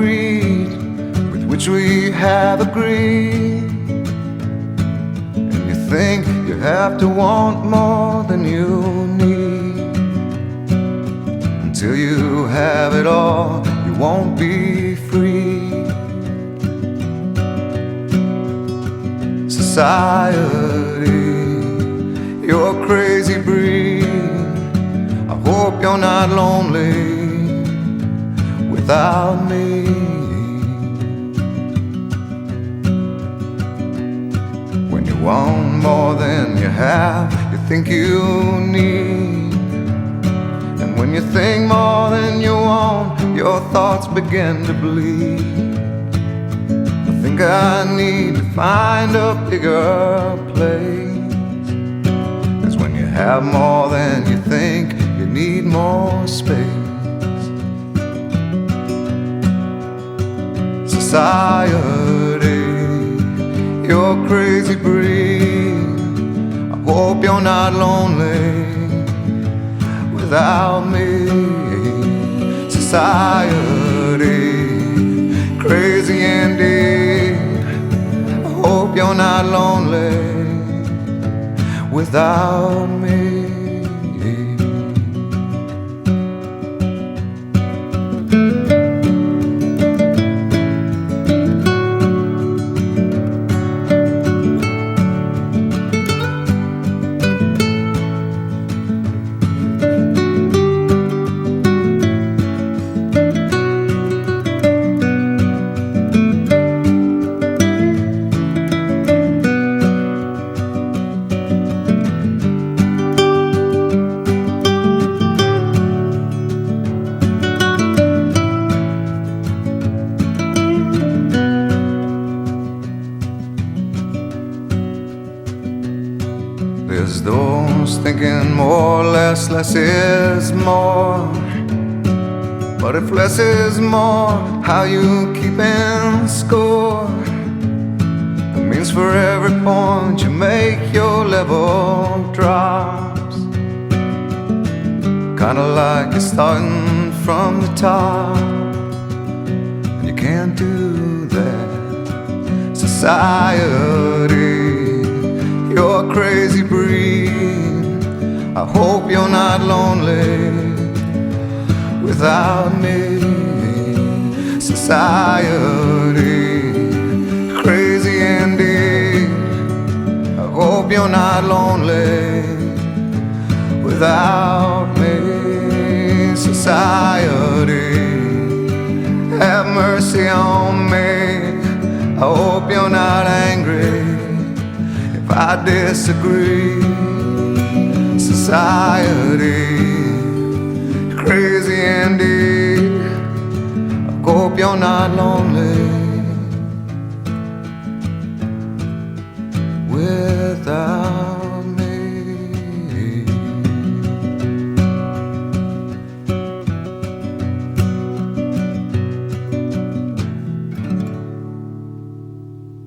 greed with which we have agreed. And you think you have to want more than you need. Until you have it all, you won't be free. Society, you're a crazy breed. I hope you're not lonely without me. When you want more than you have, you think you need. And when you think more than you want, your thoughts begin to bleed. I think I need to find a bigger place. 'Cause when you have more than you think, you need more space. Society, you're a crazy breed. I hope you're not lonely without me. Society, crazy indeed. I hope you're not lonely without me. There's those thinking more or less is more. But if less is more, how you keeping score? It means for every point you make, your level drops. Kinda like you're starting from the top, and you can't do that. Society, you're a crazy breed. I hope you're not lonely without me. Society, crazy indeed. I hope you're not lonely without me. Society, have mercy on me. I hope you're not angry if I disagree. Society, crazy indeed. I hope you're not lonely